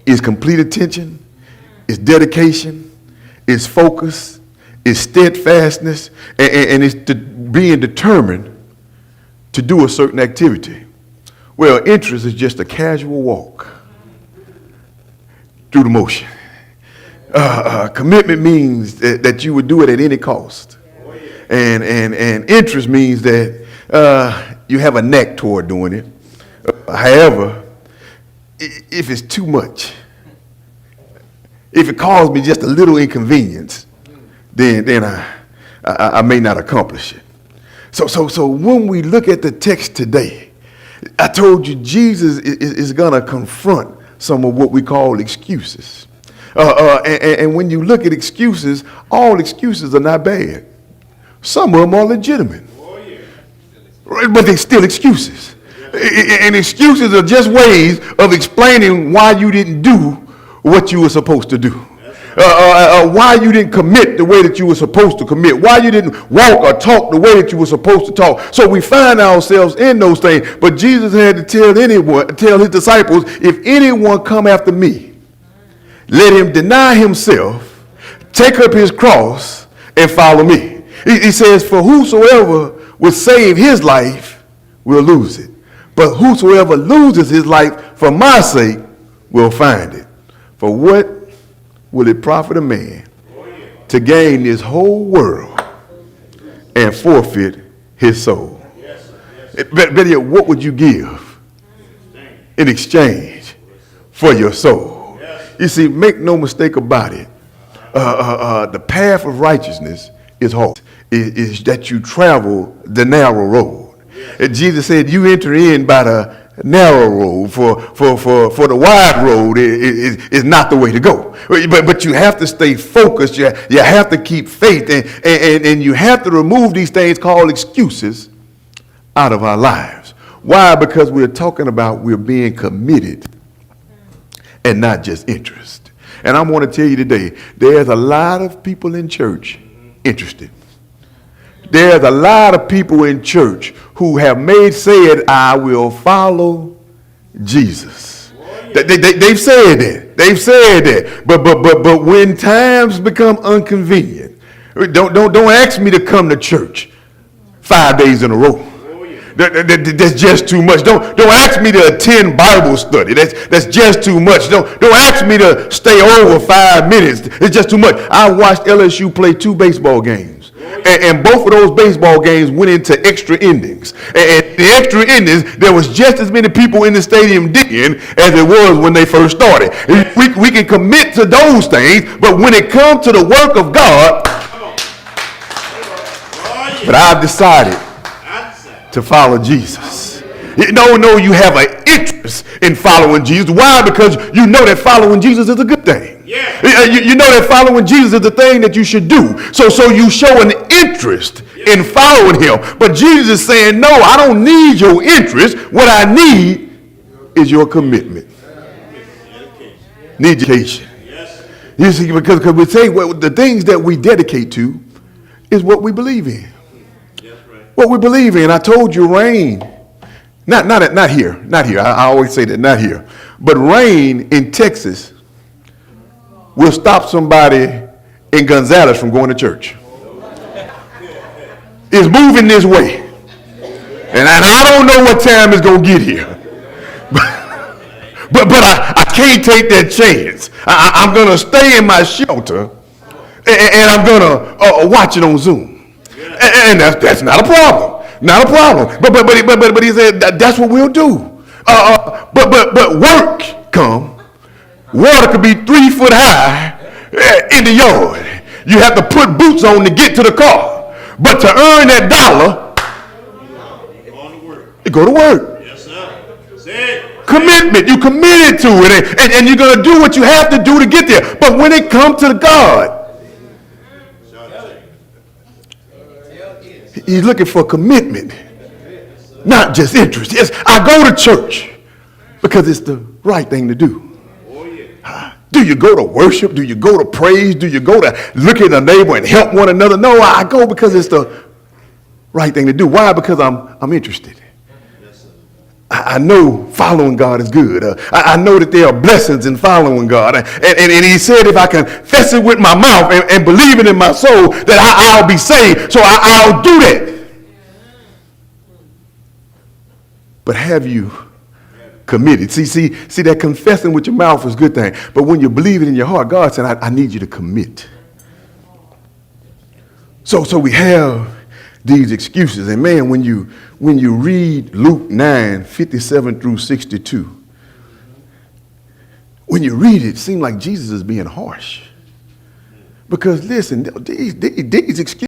It's complete attention, it's dedication, it's focus, it's steadfastness, and it's being determined to do a certain activity. Well, interest is just a casual walk through the motion. Commitment means that you would do it at any cost. And interest means that you have a knack toward doing it. However, if it's too much, if it causes me just a little inconvenience, then I may not accomplish it. So when we look at the text today, I told you Jesus is going to confront some of what we call excuses. And when you look at excuses, all excuses are not bad. Some of them are legitimate, but they're still excuses. And excuses are just ways of explaining why you didn't do what you were supposed to do. Why you didn't commit the way that you were supposed to commit. Why you didn't walk or talk the way that you were supposed to talk. So we find ourselves in those things. But Jesus had to tell his disciples, if anyone come after me, let him deny himself, take up his cross, and follow me. He says, for whosoever would save his life will lose it. But whosoever loses his life for my sake will find it. For what will it profit a man to gain this whole world and forfeit his soul? Better yet, what would you give in exchange for your soul? You see, make no mistake about it. The path of righteousness is hard. Is that you travel the narrow road. And Jesus said, you enter in by the narrow road, for the wide road is not the way to go. But you have to stay focused. You have to keep faith, and you have to remove these things called excuses out of our lives. Why? Because we're talking about we're being committed and not just interest. And I want to tell you today, there's a lot of people in church interested. There's a lot of people in church who have said, I will follow Jesus. They've said that. They've said that. But when times become inconvenient, don't ask me to come to church 5 days in a row. That's just too much. Don't ask me to attend Bible study. That's just too much. Don't ask me to stay over 5 minutes. It's just too much. I watched LSU play 2 baseball games. And both of those baseball games went into extra innings. And the extra innings, there was just as many people in the stadium digging as it was when they first started. We can commit to those things, but when it comes to the work of God, but I've decided to follow Jesus. No, you have an interest in following Jesus. Why? Because you know that following Jesus is a good thing. Yeah. You know that following Jesus is the thing that you should do. So you show an interest in following him. But Jesus is saying, no, I don't need your interest. What I need is your commitment. Need education. You see, because we say the things that we dedicate to is what we believe in. What we believe in. I told you rain. Not here. I always say that, not here. But rain in Texas will stop somebody in Gonzales from going to church. It's moving this way. And I don't know what time it's going to get here. But I can't take that chance. I'm going to stay in my shelter and I'm going to watch it on Zoom. And that's not a problem. Not a problem. But he said that's what we'll do. But work come. Water could be 3 foot high in the yard. You have to put boots on to get to the car. But to earn that dollar, you go to work. Yes, sir. Commitment. You committed to it, and you're going to do what you have to do to get there. But when it comes to God, he's looking for commitment, not just interest. Yes, I go to church because it's the right thing to do. Do you go to worship? Do you go to praise? Do you go to look at the neighbor and help one another? No, I go because it's the right thing to do. Why? Because I'm interested. I know following God is good. I know that there are blessings in following God. And he said if I confess it with my mouth and believe it in my soul that I'll be saved. So I'll do that. But have you committed? See, that confessing with your mouth is a good thing. But when you believe it in your heart, God said, I need you to commit. So we have these excuses. And man, when you read Luke 9:57-62, when you read it, it seems like Jesus is being harsh. Because listen, these excuses